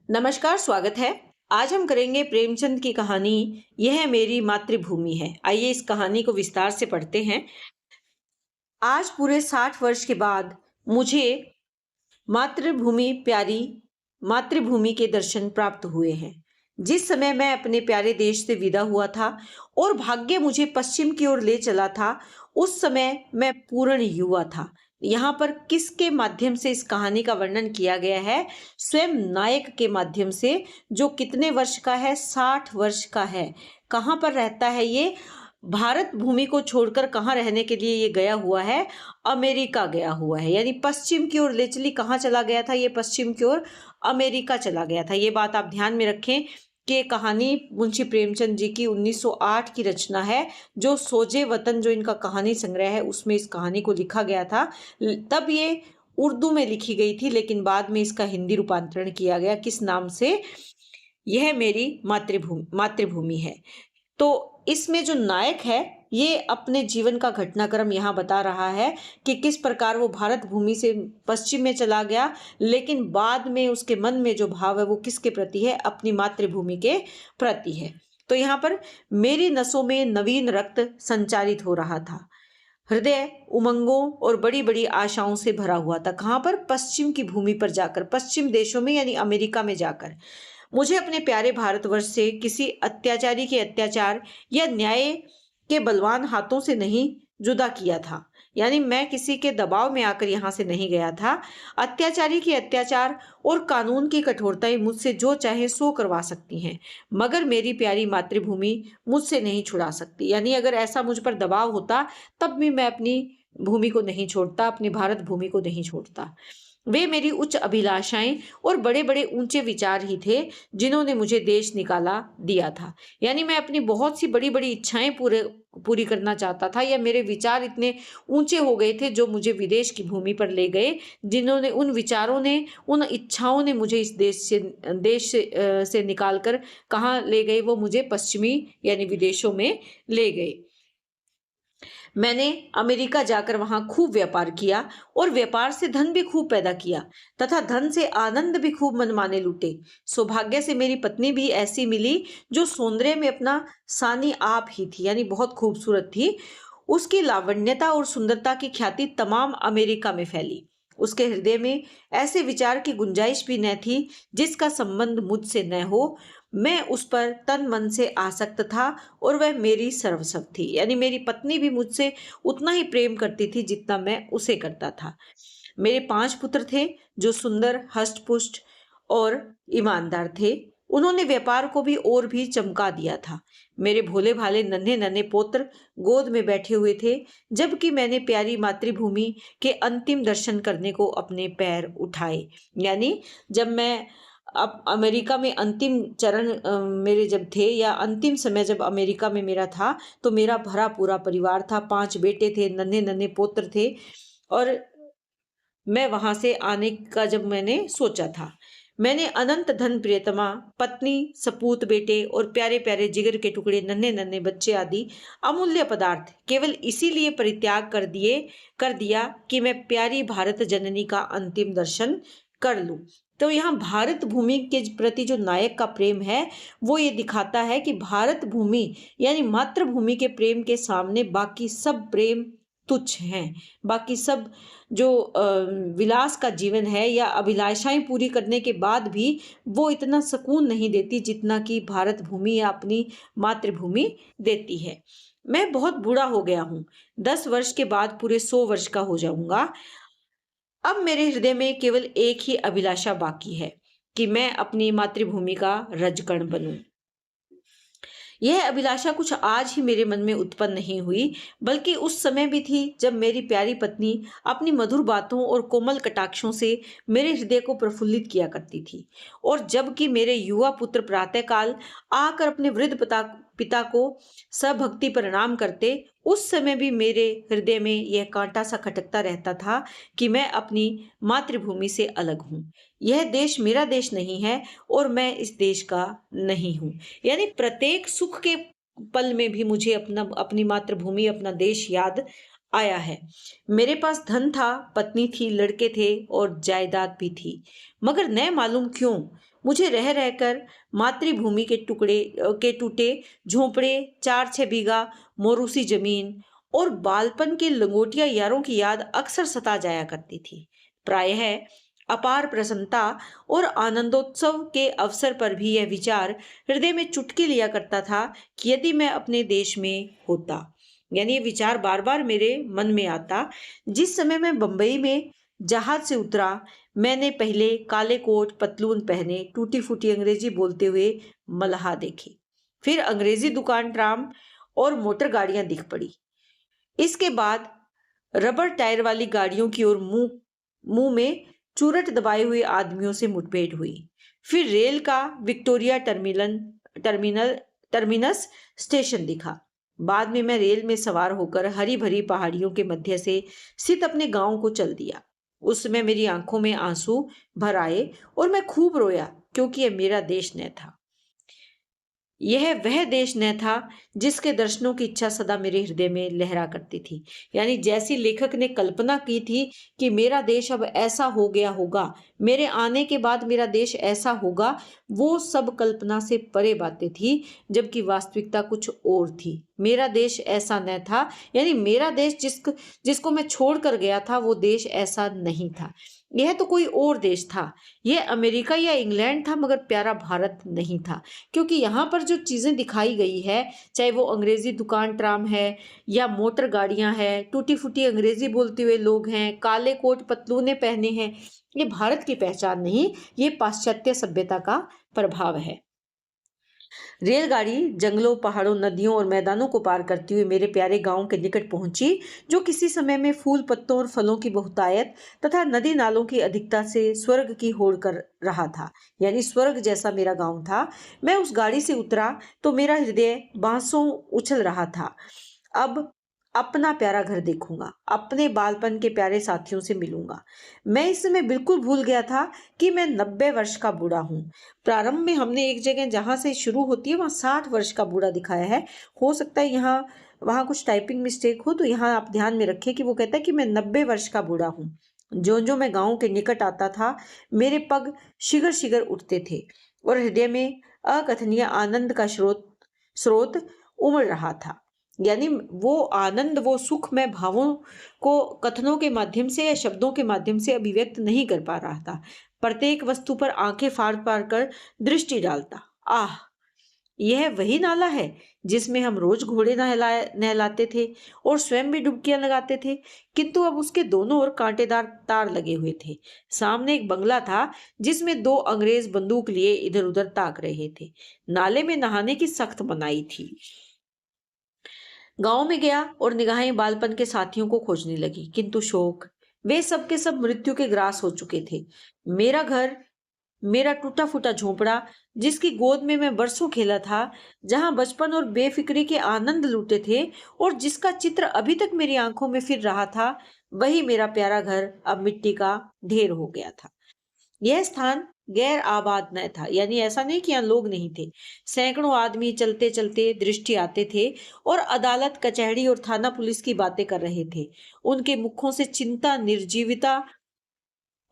नमस्कार, स्वागत है। आज हम करेंगे प्रेमचंद की कहानी यह मेरी मातृभूमि है। आइए इस कहानी को विस्तार से पढ़ते हैं। आज पूरे 60 वर्ष के बाद मुझे मातृभूमि प्यारी मातृभूमि के दर्शन प्राप्त हुए हैं। जिस समय मैं अपने प्यारे देश से विदा हुआ था और भाग्य मुझे पश्चिम की ओर ले चला था, उस समय मैं पूर्ण युवा था। यहाँ पर किसके माध्यम से इस कहानी का वर्णन किया गया है? स्वयं नायक के माध्यम से, जो कितने वर्ष का है? 60 वर्ष का है। कहाँ पर रहता है ये? भारत भूमि को छोड़कर कहाँ रहने के लिए ये गया हुआ है? अमेरिका गया हुआ है। यानी पश्चिम की ओर ले चली। कहाँ चला गया था ये? पश्चिम की ओर, अमेरिका चला गया था। ये बात आप ध्यान में रखें कि कहानी मुंशी प्रेमचंद जी की 1908 की रचना है। जो सोजे वतन, जो इनका कहानी संग्रह है, उसमें इस कहानी को लिखा गया था। तब ये उर्दू में लिखी गई थी, लेकिन बाद में इसका हिंदी रूपांतरण किया गया। किस नाम से? यह मेरी मातृभूमि है। तो इसमें जो नायक है, ये अपने जीवन का घटनाक्रम यहाँ बता रहा है कि किस प्रकार वो भारत भूमि से पश्चिम में चला गया, लेकिन बाद में उसके मन में जो भाव है वो किसके प्रति है? अपनी मातृभूमि के प्रति है। तो यहाँ पर मेरी नसों में नवीन रक्त संचारित हो रहा था। हृदय उमंगों और बड़ी बड़ी आशाओं से भरा हुआ था। कहाँ पर? पश्चिम की भूमि पर जाकर, पश्चिम देशों में यानी अमेरिका में जाकर। मुझे अपने प्यारे भारतवर्ष से किसी अत्याचारी के अत्याचार या न्याय के बलवान हाथों से नहीं जुदा किया था। यानी मैं किसी के दबाव में आकर यहाँ से नहीं गया था। अत्याचारी के अत्याचार और कानून की कठोरताएं मुझसे जो चाहे सो करवा सकती हैं, मगर मेरी प्यारी मातृभूमि मुझसे नहीं छुड़ा सकती। यानी अगर ऐसा मुझ पर दबाव होता, तब भी मैं अपनी भूमि को नहीं छोड़ता, अपनी भारत भूमि को नहीं छोड़ता। वे मेरी उच्च अभिलाषाएं और बड़े बड़े ऊंचे विचार ही थे जिन्होंने मुझे देश निकाला दिया था। यानी मैं अपनी बहुत सी बड़ी बड़ी इच्छाएं पूरी करना चाहता था, या मेरे विचार इतने ऊंचे हो गए थे जो मुझे विदेश की भूमि पर ले गए। जिन्होंने, उन विचारों ने, उन इच्छाओं ने मुझे इस देश से निकाल कर कहाँ ले गए? वो मुझे पश्चिमी यानी विदेशों में ले गए। मैंने अमेरिका जाकर वहां खूब व्यापार किया और व्यापार से धन भी खूब पैदा किया, तथा धन से आनंद भी खूब मनमाने लूटे। सौभाग्य से मेरी पत्नी भी ऐसी मिली जो सौंदर्य में अपना सानी आप ही थी, यानी बहुत खूबसूरत थी। उसकी लावण्यता और सुंदरता की ख्याति तमाम अमेरिका में फैली। उसके हृदय में ऐसे विचार की गुंजाइश भी न थी जिसका संबंध मुझसे न हो। मैं उस पर तन मन से आसक्त था और वह मेरी सर्वस्व थी। यानी मेरी पत्नी भी मुझसे उतना ही प्रेम करती थी जितना मैं उसे करता था। मेरे 5 पुत्र थे जो सुंदर, हष्ट-पुष्ट और ईमानदार थे। उन्होंने व्यापार को भी और भी चमका दिया था। मेरे भोले-भाले नन्हे-नन्हे पोत्र गोद में बैठे हुए थे, जबकि मैंने प्यारी मातृभूमि के अंतिम दर्शन करने को अपने पैर उठाए। यानी जब मैं अब अमेरिका में अंतिम चरण मेरे जब थे, या अंतिम समय जब अमेरिका में मेरा था, तो मेरा भरा पूरा परिवार था। 5 बेटे थे, नन्हे-नन्हे पोत्र थे, और मैं वहां से आने का जब मैंने सोचा था, मैंने अनंत धन, प्रियतमा, पत्नी, सपूत, बेटे और प्यारे प्यारे जिगर के टुकड़े, नन्हे नन्हे बच्चे आदि अमूल्य पदार्थ केवल इसीलिए परित्याग कर दिया कि मैं प्यारी भारत जननी का अंतिम दर्शन कर लूं। तो यहाँ भारत भूमि के प्रति जो नायक का प्रेम है, वो ये दिखाता है कि भारत भूमि यानी मातृभूमि के प्रेम के सामने बाकी सब प्रेम तुच्छ हैं। बाकी सब जो विलास का जीवन है या अभिलाषाएं पूरी करने के बाद भी वो इतना सुकून नहीं देती जितना कि भारत भूमि या अपनी मातृभूमि देती है। मैं बहुत बूढ़ा हो गया हूँ। 10 वर्ष के बाद पूरे 100 वर्ष का हो जाऊंगा। अब मेरे हृदय में केवल एक ही अभिलाषा बाकी है कि मैं अपनी मातृभूमि का रजकण बनूं। यह अभिलाषा कुछ आज ही मेरे मन में उत्पन्न नहीं हुई, बल्कि उस समय भी थी जब मेरी प्यारी पत्नी अपनी मधुर बातों और कोमल कटाक्षों से मेरे हृदय को प्रफुल्लित किया करती थी। और जबकि मेरे युवा पुत्र प्रातःकाल आकर अपने वृद्ध पिता को सभक्ति प्रणाम करते, उस समय भी मेरे हृदय में यह कांटा सा खटकता रहता था कि मैं अपनी मातृभूमि से अलग हूँ। यह देश मेरा देश नहीं है और मैं इस देश का नहीं हूँ। यानी प्रत्येक सुख के पल में भी मुझे अपनी मातृभूमि, अपना देश याद आया है। मेरे पास धन था, पत्नी थी, लड़के थे और जायदाद भी थी, मगर न मालूम क्यों मुझे रह रहकर मातृभूमि के टूटे झोंपड़े, 4-6 बीघा मोरूसी जमीन और बालपन के लंगोटिया यारों की याद अक्सर सता जाया करती थी। प्रायः अपार प्रसन्नता और आनंदोत्सव के अवसर पर भी यह विचार हृदय में चुटकी लिया करता था कि यदि मैं अपने देश में होता। यानी ये विचार बार बार मेरे मन में आता। जिस समय मैं बंबई में जहाज से उतरा, मैंने पहले काले कोट पतलून पहने टूटी फूटी अंग्रेजी बोलते हुए मल्लाह देखे। फिर अंग्रेजी दुकान, ट्राम और मोटर गाड़ियां दिख पड़ी। इसके बाद रबर टायर वाली गाड़ियों की ओर मुंह में चूरट दबाए हुए आदमियों से मुठभेड़ हुई। फिर रेल का विक्टोरिया टर्मिनस स्टेशन दिखा। बाद में मैं रेल में सवार होकर हरी भरी पहाड़ियों के मध्य से स्थित अपने गांव को चल दिया। उस समय मेरी आंखों में आंसू भर आए और मैं खूब रोया, क्योंकि यह मेरा देश न था। यह वह देश न था जिसके दर्शनों की इच्छा सदा मेरे हृदय में लहरा करती थी। यानी जैसी लेखक ने कल्पना की थी कि मेरा देश अब ऐसा हो गया होगा, मेरे आने के बाद मेरा देश ऐसा होगा, वो सब कल्पना से परे बातें थी, जबकि वास्तविकता कुछ और थी। मेरा देश ऐसा न था, यानी मेरा देश जिसको मैं छोड़ कर गया था, वो देश ऐसा नहीं था। यह तो कोई और देश था। यह अमेरिका या इंग्लैंड था, मगर प्यारा भारत नहीं था। क्योंकि यहाँ पर जो चीजें दिखाई गई है, चाहे वो अंग्रेजी दुकान ट्राम है या मोटर गाड़ियां हैं, टूटी फूटी अंग्रेजी बोलते हुए लोग हैं, काले कोट पतलूने पहने हैं, ये भारत की पहचान नहीं, ये पाश्चात्य सभ्यता का प्रभाव है। रेलगाड़ी जंगलों, पहाड़ों, नदियों और मैदानों को पार करती हुई मेरे प्यारे गांव के निकट पहुंची, जो किसी समय में फूल, पत्तों और फलों की बहुतायत तथा नदी नालों की अधिकता से स्वर्ग की होड़ कर रहा था। यानी स्वर्ग जैसा मेरा गांव था। मैं उस गाड़ी से उतरा तो मेरा हृदय बांसों उछल रहा था। अब अपना प्यारा घर देखूंगा, अपने बालपन के प्यारे साथियों से मिलूंगा। मैं इस समय बिल्कुल भूल गया था कि मैं 90 वर्ष का बूढ़ा हूँ। प्रारंभ में हमने एक जगह जहां से शुरू होती है वहां 60 वर्ष का बूढ़ा दिखाया है। हो सकता है यहाँ वहां कुछ टाइपिंग मिस्टेक हो, तो यहाँ आप ध्यान में रखें कि वो कहता है कि मैं 90 वर्ष का बूढ़ा हूँ। जो मैं गाँव के निकट आता था, मेरे पग शिगर शिगर उठते थे और हृदय में अकथनीय आनंद का स्रोत उमड़ रहा था। यानी वो आनंद, वो सुख मैं भावों को कथनों के माध्यम से या शब्दों के माध्यम से अभिव्यक्त नहीं कर पा रहा था। प्रत्येक वस्तु पर आंखें फाड़ फाड़ कर दृष्टि डालता। आह, यह वही नाला है जिसमें हम रोज घोड़े नहलाते थे और स्वयं भी डुबकियां लगाते थे, किंतु अब उसके दोनों ओर कांटेदार तार लगे हुए थे। सामने एक बंगला था जिसमें 2 अंग्रेज बंदूक लिए इधर उधर ताक रहे थे। नाले में नहाने की सख्त मनाही थी। गांव में गया और निगाहें बालपन के साथियों को खोजने लगी, किंतु शोक, वे सब के सब मृत्यु के ग्रास हो चुके थे। मेरा घर, मेरा टूटा फूटा झोंपड़ा, जिसकी गोद में मैं बरसों खेला था, जहां बचपन और बेफिक्री के आनंद लूटे थे और जिसका चित्र अभी तक मेरी आंखों में फिर रहा था, वही मेरा प्यारा घर अब मिट्टी का ढेर हो गया था। यह स्थान गैर आबाद न था, यानी ऐसा नहीं कि यहाँ लोग नहीं थे। सैकड़ों आदमी चलते चलते दृष्टि आते थे और अदालत, कचहरी और थाना पुलिस की बातें कर रहे थे। उनके मुखों से चिंता, निर्जीवता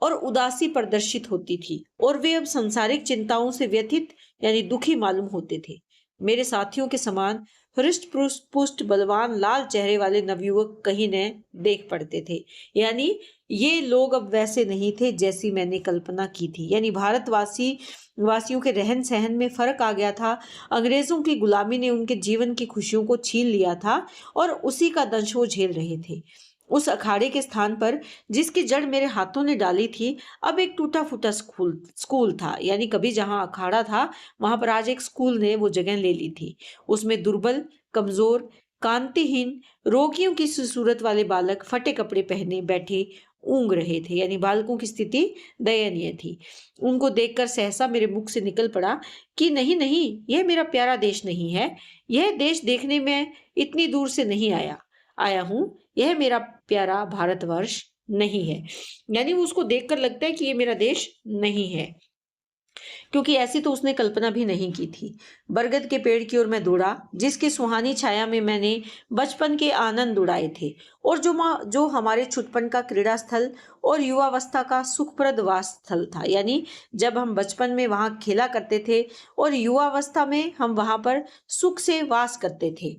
और उदासी प्रदर्शित होती थी और वे अब सांसारिक चिंताओं से व्यथित यानी दुखी मालूम होते थे। मेरे साथियों के समान हृष्ट पुष्ट बलवान लाल चेहरे वाले नवयुवक कहीं न देख पड़ते थे। यानी ये लोग अब वैसे नहीं थे जैसी मैंने कल्पना की थी। यानी वासियों के रहन सहन में फर्क आ गया था। अंग्रेजों की गुलामी ने उनके जीवन की खुशियों को छीन लिया था और उसी का दंश वो झेल रहे थे। उस अखाड़े के स्थान पर जिसकी जड़ मेरे हाथों ने डाली थी, अब एक टूटा फूटा स्कूल था। यानी कभी जहां अखाड़ा था, वहां पर आज एक स्कूल ने वो जगह ले ली थी। उसमें दुर्बल, कमजोर, कांतिहीन, रोगियों की सूरत वाले बालक फटे कपड़े पहने बैठे ऊँग रहे थे। यानी बालकों की स्थिति दयनीय थी। उनको देखकर सहसा मेरे मुख से निकल पड़ा कि नहीं नहीं, यह मेरा प्यारा देश नहीं है। यह देश देखने में इतनी दूर से नहीं आया हूं। यह मेरा प्यारा भारतवर्ष नहीं है। यानी उसको देखकर लगता है कि ये मेरा देश नहीं है। क्योंकि ऐसी तो उसने कल्पना भी नहीं की थी। बरगद के पेड़ की ओर मैं दौड़ा, जिसकी सुहानी छाया में मैंने बचपन के आनंद उड़ाए थे, और जो हमारे छुटपन का क्रीड़ा स्थल और युवावस्था का सुखप्रद वास स्थल था। यानी जब हम बचपन में वहां खेला करते थे और युवावस्था में हम वहां पर सुख से वास करते थे।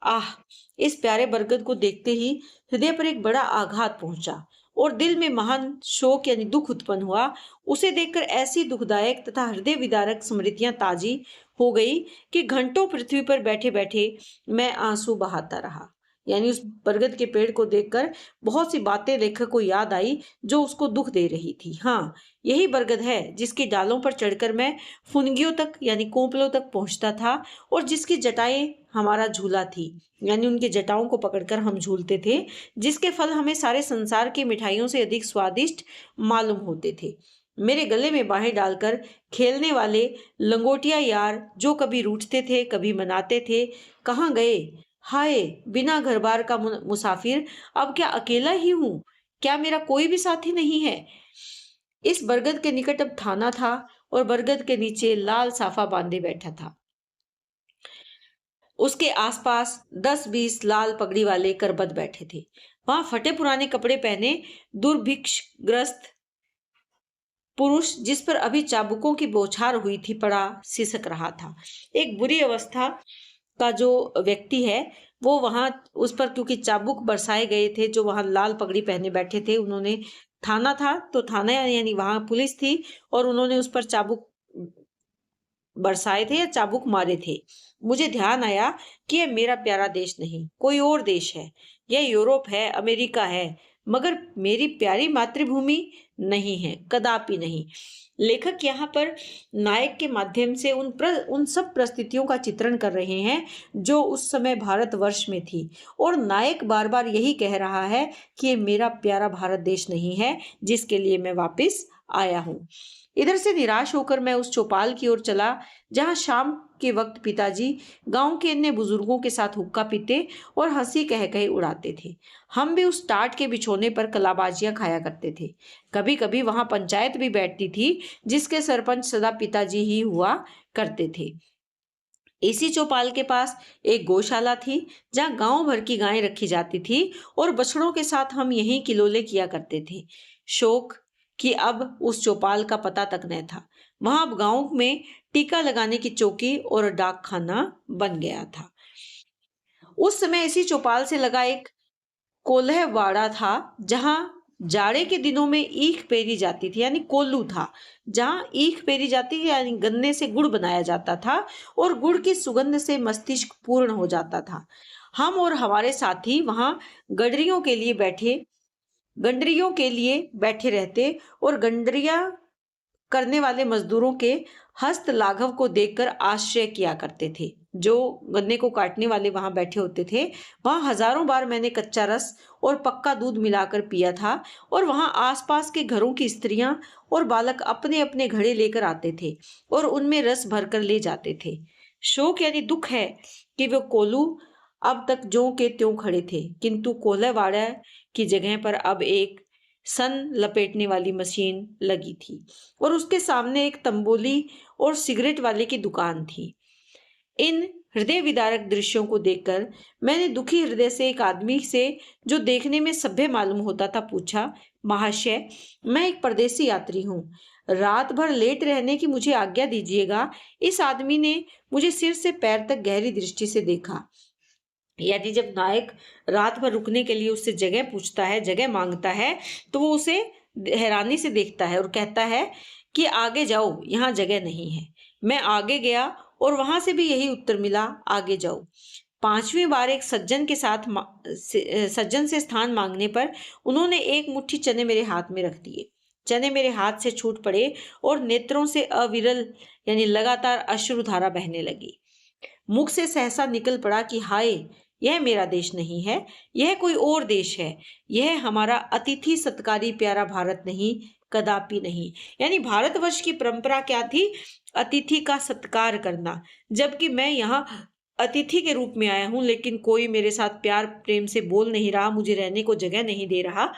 आह! इस प्यारे बरगद को देखते ही हृदय पर एक बड़ा आघात पहुंचा और दिल में महान शोक यानी दुख उत्पन्न हुआ। उसे देखकर ऐसी दुखदायक तथा हृदय विदारक स्मृतियां ताजी हो गई कि घंटों पृथ्वी पर बैठे बैठे मैं आंसू बहाता रहा। यानी उस बरगद के पेड़ को देखकर बहुत सी बातें लेखक को याद आई जो उसको दुख दे रही थी। हाँ, यही बरगद है जिसकी डालों पर चढ़कर मैं फुनगियों तक यानी कोंपलों तक पहुंचता था, और जिसकी जटाएं हमारा झूला थी। यानी उनके जटाओं को पकड़कर हम झूलते थे, जिसके फल हमें सारे संसार की मिठाइयों से अधिक स्वादिष्ट मालूम होते थे। मेरे गले में बाहें डालकर खेलने वाले लंगोटिया यार जो कभी रूठते थे कभी मनाते थे, कहाँ गए? हाय, बिना घर बार का मुसाफिर, अब क्या अकेला ही हूं? क्या मेरा कोई भी साथी नहीं है? इस बरगद के निकट अब थाना था और बरगद के नीचे लाल साफा बांधे बैठा था। उसके आसपास 10-20 लाल पगड़ी वाले करबद्ध बैठे थे। वहां फटे पुराने कपड़े पहने दुर्भिक्षग्रस्त पुरुष, जिस पर अभी चाबुकों की बौछार हुई थी, पड़ा सिसक रहा था। एक बुरी अवस्था का जो व्यक्ति है वो वहां उस पर, क्योंकि चाबुक बरसाए गए थे, जो वहां लाल पगड़ी पहने बैठे थे, उन्होंने, थाना था तो थाना यानी वहां पुलिस थी, और उन्होंने उस पर चाबुक बरसाए थे या चाबुक मारे थे। मुझे ध्यान आया कि यह मेरा प्यारा देश नहीं, कोई और देश है। यह यूरोप है, अमेरिका है, मगर मेरी प्यारी मातृभूमि नहीं है, कदापि नहीं। लेखक यहाँ पर नायक के माध्यम से उन सब परिस्थितियों का चित्रण कर रहे हैं जो उस समय भारतवर्ष में थी, और नायक बार बार यही कह रहा है कि ये मेरा प्यारा भारत देश नहीं है जिसके लिए मैं वापस आया हूँ। इधर से निराश होकर मैं उस चौपाल की ओर चला जहां शाम के वक्त पिताजी गांव के अन्य बुजुर्गों के साथ हुक्का पीते और हंसी कह कहे उड़ाते थे। हम भी उस टाट के बिछोने पर कलाबाजियां खाया करते थे। कभी कभी वहां पंचायत भी बैठती थी, जिसके सरपंच सदा पिताजी ही हुआ करते थे। इसी चौपाल के पास एक गौशाला थी जहां गांव भर की गायें रखी जाती थी, और बछड़ों के साथ हम यहीं किलोले किया करते थे। शौक कि अब उस चौपाल का पता तक न था। वहां अब गांव में टीका लगाने की चौकी और डाक खाना बन गया था। उस समय इसी चौपाल से लगा एक कोल्हवाड़ा था जहां जाड़े के दिनों में ईख पेरी जाती थी, यानी कोल्लू था जहां ईख पेरी जाती थी, यानी गन्ने से गुड़ बनाया जाता था, और गुड़ की सुगंध से मस्तिष्क पूर्ण हो जाता था। हम और हमारे साथी वहां गंडरियों के लिए बैठे रहते, और गंडरिया करने वाले मजदूरों के हस्त लाघव को देखकर आश्चर्य किया करते थे। जो गन्ने को काटने वाले वहां बैठे होते थे, वहां हजारों बार मैंने कच्चा रस और पक्का दूध मिलाकर पिया था, और वहां आसपास के घरों की स्त्रियां और बालक अपने अपने घड़े लेकर आते थे और उनमें रस भरकर ले जाते थे। शोक यानी दुख है कि वे कोल्हू अब तक ज्यों के त्यों खड़े थे, किंतु कोल्हवाड़ा की जगह पर अब एक सन लपेटने वाली मशीन लगी थी, और उसके सामने एक तंबोली और सिगरेट वाले की दुकान थी। इन हृदय विदारक दृश्यों को देखकर मैंने दुखी हृदय से एक आदमी से, जो देखने में सभ्य मालूम होता था, पूछा, महाशय, मैं एक परदेसी यात्री हूँ, रात भर लेट रहने की मुझे आज्ञा दीजिएगा। इस आदमी ने मुझे सिर से पैर तक गहरी दृष्टि से देखा। यानी जब नायक रात भर रुकने के लिए उससे जगह पूछता है, जगह मांगता है, तो वो उसे हैरानी से देखता है और कहता है कि आगे जाओ, यहाँ जगह नहीं है। मैं आगे गया और वहां से भी यही उत्तर मिला, आगे जाओ। 5वीं बार एक सज्जन से स्थान मांगने पर उन्होंने एक मुट्ठी चने मेरे हाथ में रख दिए। चने मेरे हाथ से छूट पड़े और नेत्रों से अविरल यानी लगातार अश्रुधारा बहने लगी। मुख से सहसा निकल पड़ा कि हाय, यह मेरा देश नहीं है, यह कोई और देश है। यह हमारा अतिथि सत्कारी प्यारा भारत नहीं, कदापि नहीं। यानी भारतवर्ष की परंपरा क्या थी? अतिथि का सत्कार करना। जबकि मैं यहाँ अतिथि के रूप में आया हूँ, लेकिन कोई मेरे साथ प्यार प्रेम से बोल नहीं रहा, मुझे रहने को जगह नहीं दे रहा।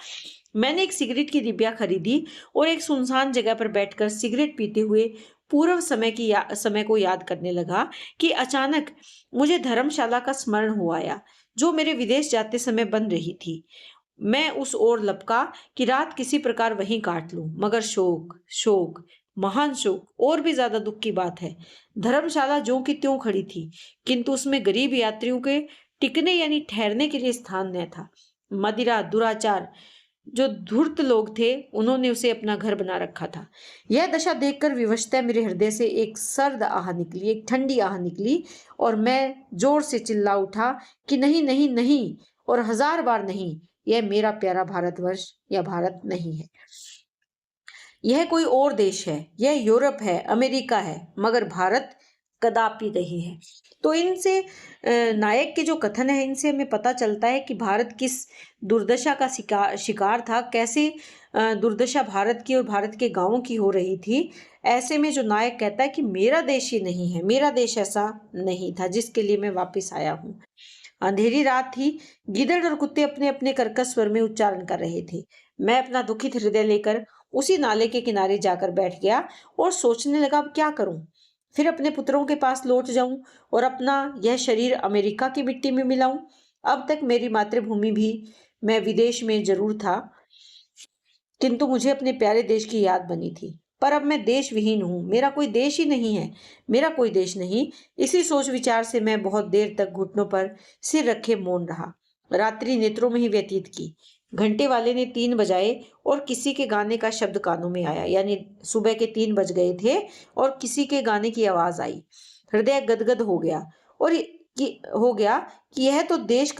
मैंने एक सिगरेट की डिबिया खरीदी और एक सुनसान जगह पर बैठकर सिगरेट पीते हुए पूर्व समय को याद करने लगा कि अचानक मुझे धर्मशाला का स्मरण हो आया, जो मेरे विदेश जाते समय बन रही थी। मैं उस ओर लपका कि रात किसी प्रकार वहीं काट लूं, मगर शोक शोक महान शोक, और भी ज्यादा दुख की बात है। धर्मशाला ज्यों की त्यों खड़ी थी, किंतु उसमें गरीब यात्रियों के टिकने यानी ठहरने के लिए स्थान न था। मदिरा दुराचार जो धूर्त लोग थे, उन्होंने उसे अपना घर बना रखा था। यह दशा देखकर विवशतः मेरे हृदय से एक सर्द आह निकली, एक ठंडी आह निकली, और मैं जोर से चिल्ला उठा कि नहीं नहीं नहीं, और 1000 बार नहीं, यह मेरा प्यारा भारतवर्ष या भारत नहीं है। यह कोई और देश है, यह यूरोप है, अमेरिका है, मगर भारत कदापि नहीं है। तो इनसे नायक के जो कथन है, इनसे हमें पता चलता है कि भारत किस दुर्दशा का शिकार था, कैसे दुर्दशा भारत की और भारत के गांवों की हो रही थी। ऐसे में जो नायक कहता है कि मेरा देश ही नहीं है, मेरा देश ऐसा नहीं था जिसके लिए मैं वापस आया हूँ। अंधेरी रात थी। गिदड़ और कुत्ते अपने अपने कर्कश स्वर में उच्चारण कर रहे थे। मैं अपना दुखित हृदय लेकर उसी नाले के किनारे जाकर बैठ गया और सोचने लगा, अब क्या करूं? फिर अपने पुत्रों के पास लौट जाऊं और अपना यह शरीर अमेरिका की मिट्टी में मिलाऊं। अब तक मेरी मातृभूमि भी, मैं विदेश में जरूर था, किंतु मुझे अपने प्यारे देश की याद बनी थी। पर अब मैं देश विहीन हूं, मेरा कोई देश ही नहीं है, मेरा कोई देश नहीं। इसी सोच विचार से मैं बहुत देर तक घुटनों पर सिर रखे मौन रहा। रात्रि नेत्रों में ही व्यतीत की। घंटे वाले ने 3 बजाए और किसी के गाने का शब्द कानों में आया, यानी सुबह के 3 बज गए थे और किसी के गाने की आवाज आई। हृदय गदगद हो गया और हो गया कि यह तो देश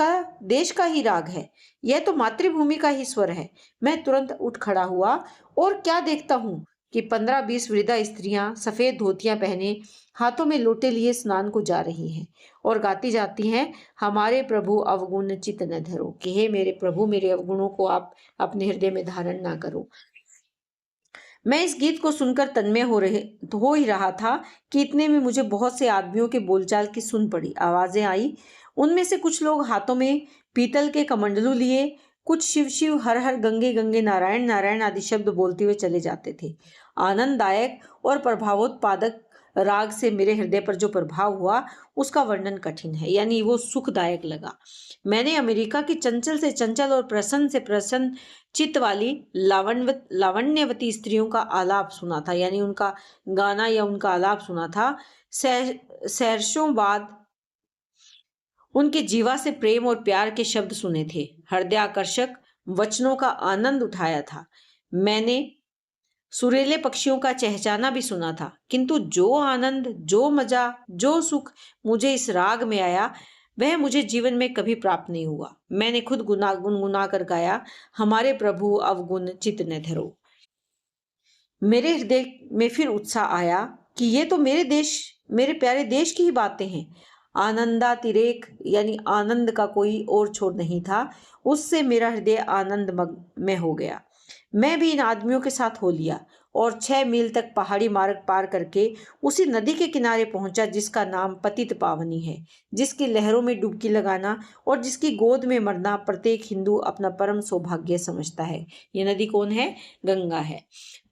का ही राग है, यह तो मातृभूमि का ही स्वर है। मैं तुरंत उठ खड़ा हुआ और क्या देखता हूँ कि 15-20 वृद्धा स्त्रियां सफेद धोतियां पहने, हाथों में लोटे लिए स्नान को जा रही हैं और गाती जाती हैं, हमारे प्रभु अवगुण चित न धरो, कि हे मेरे प्रभु, मेरे अवगुणों को आप अपने हृदय में धारण ना करो। मैं इस गीत को सुनकर तन्मय हो ही रहा था कि इतने में मुझे बहुत से आदमियों के बोलचाल की सुन पड़ी। आवाजें आई। उनमें से कुछ लोग हाथों में पीतल के कमंडलू लिए, कुछ शिव शिव, हर हर, गंगे गंगे, नारायण नारायण आदि शब्द बोलते हुए चले जाते थे। आनंददायक और प्रभावोत्पादक राग से मेरे हृदय पर जो प्रभाव हुआ उसका वर्णन कठिन है, यानी वो सुखदायक लगा। मैंने अमेरिका की चंचल से चंचल और प्रसन्न से प्रसन्न चित्त वाली लावण्यवती स्त्रियों का आलाप सुना था, यानी उनका गाना या उनका आलाप सुना था। सहर्षों बाद उनके जीवा से प्रेम और प्यार के शब्द सुने थे। हृदयाकर्षक वचनों का आनंद उठाया था। मैंने सुरीले पक्षियों का चहचहाना भी सुना था, किंतु जो आनंद, जो मजा, जो सुख मुझे इस राग में आया, वह मुझे जीवन में कभी प्राप्त नहीं हुआ। मैंने खुद गुनगुना कर गाया, हमारे प्रभु अवगुण चित न धरो। मेरे हृदय में फिर उत्साह आया कि ये तो मेरे प्यारे देश की ही बातें हैं। आनंदातिरेक, यानी आनंद का कोई और छोर नहीं था। उससे मेरा हृदय आनंद में हो गया। मैं भी इन आदमियों के साथ हो लिया और 6 मील तक पहाड़ी मार्ग पार करके उसी नदी के किनारे पहुंचा जिसका नाम पतित पावनी है, जिसकी लहरों में डुबकी लगाना और जिसकी गोद में मरना प्रत्येक हिंदू अपना परम सौभाग्य समझता है। ये नदी कौन है? गंगा है।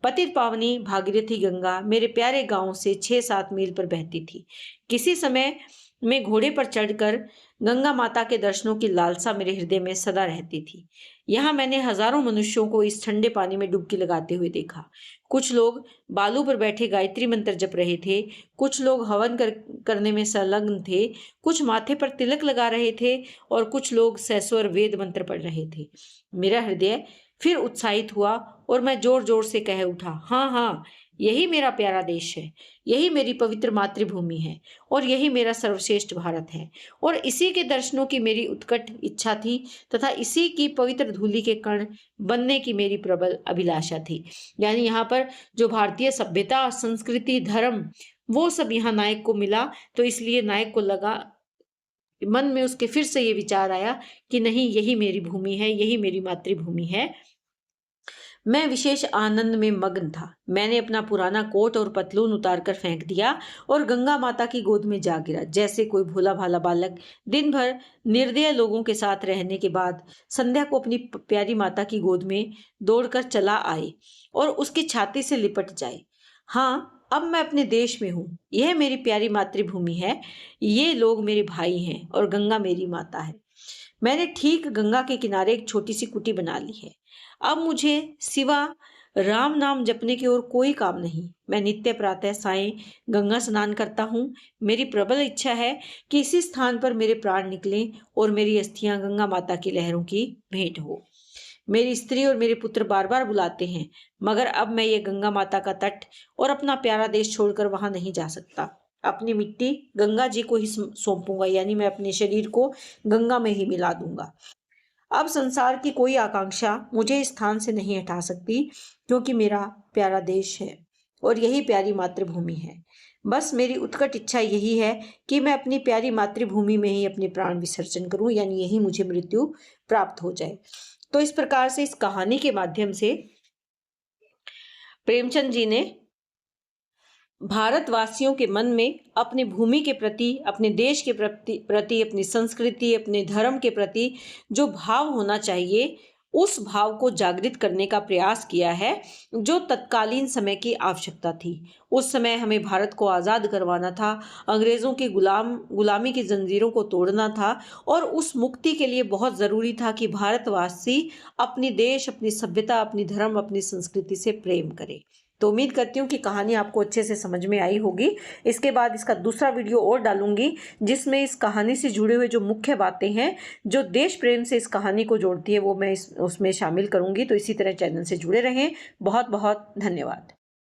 पतित पावनी भागीरथी गंगा मेरे प्यारे गांव से 6-7 मील पर बहती थी। किसी समय में घोड़े पर चढ़कर गंगा माता के दर्शनों की लालसा मेरे हृदय में सदा रहती थी। यहाँ मैंने हजारों मनुष्यों को इस ठंडे पानी में डुबकी लगाते हुए देखा। कुछ लोग बालू पर बैठे गायत्री मंत्र जप रहे थे, कुछ लोग हवन करने में संलग्न थे, कुछ माथे पर तिलक लगा रहे थे और कुछ लोग सहस्वर वेद मंत्र पढ़ रहे थे। मेरा हृदय फिर उत्साहित हुआ और मैं जोर जोर से कह उठा, हाँ हाँ, यही मेरा प्यारा देश है, यही मेरी पवित्र मातृभूमि है और यही मेरा सर्वश्रेष्ठ भारत है। और इसी के दर्शनों की मेरी उत्कट इच्छा थी तथा इसी की पवित्र धूलि के कण बनने की मेरी प्रबल अभिलाषा थी। यानी यहाँ पर जो भारतीय सभ्यता, संस्कृति, धर्म, वो सब यहाँ नायक को मिला, तो इसलिए नायक को लगा, मन में उसके फिर से ये विचार आया कि नहीं, यही मेरी भूमि है, यही मेरी मातृभूमि है। मैं विशेष आनंद में मग्न था। मैंने अपना पुराना कोट और पतलून उतार कर फेंक दिया और गंगा माता की गोद में जा गिरा, जैसे कोई भोला भाला बालक दिन भर निर्दय लोगों के साथ रहने के बाद संध्या को अपनी प्यारी माता की गोद में दौड़कर चला आए और उसकी छाती से लिपट जाए। हाँ, अब मैं अपने देश में हूँ। यह मेरी प्यारी मातृभूमि है। ये लोग मेरे भाई हैं और गंगा मेरी माता है। मैंने ठीक गंगा के किनारे एक छोटी सी कुटी बना ली है। अब मुझे सिवा राम नाम जपने की और कोई काम नहीं। मैं नित्य प्रातः सायं गंगा स्नान करता हूँ। मेरी प्रबल इच्छा है कि इसी स्थान पर मेरे प्राण निकलें और मेरी अस्थियां गंगा माता की लहरों की भेंट हो। मेरी स्त्री और मेरे पुत्र बार बार बुलाते हैं, मगर अब मैं ये गंगा माता का तट और अपना प्यारा देश छोड़कर वहां नहीं जा सकता। अपनी मिट्टी गंगा जी को ही सौंपूंगा, यानी मैं अपने शरीर को गंगा में ही मिला दूंगा। अब संसार की कोई आकांक्षा मुझे इस स्थान से नहीं हटा सकती, क्योंकि मेरा प्यारा देश है और यही प्यारी मातृभूमि है। बस मेरी उत्कट इच्छा यही है कि मैं अपनी प्यारी मातृभूमि में ही अपने प्राण विसर्जन करूं, यानी यही मुझे मृत्यु प्राप्त हो जाए। तो इस प्रकार से इस कहानी के माध्यम से प्रेमचंद जी ने भारतवासियों के मन में अपनी भूमि के प्रति, अपने देश के प्रति, अपनी संस्कृति, अपने धर्म के प्रति जो भाव होना चाहिए, उस भाव को जागृत करने का प्रयास किया है, जो तत्कालीन समय की आवश्यकता थी। उस समय हमें भारत को आज़ाद करवाना था, अंग्रेज़ों की गुलामी की जंजीरों को तोड़ना था, और उस मुक्ति के लिए बहुत ज़रूरी था कि भारतवासी अपनी देश, अपनी सभ्यता, अपनी धर्म, अपनी संस्कृति से प्रेम करें। तो उम्मीद करती हूँ कि कहानी आपको अच्छे से समझ में आई होगी। इसके बाद इसका दूसरा वीडियो और डालूंगी, जिसमें इस कहानी से जुड़े हुए जो मुख्य बातें हैं, जो देश प्रेम से इस कहानी को जोड़ती है, वो मैं उसमें शामिल करूंगी। तो इसी तरह चैनल से जुड़े रहें। बहुत बहुत धन्यवाद।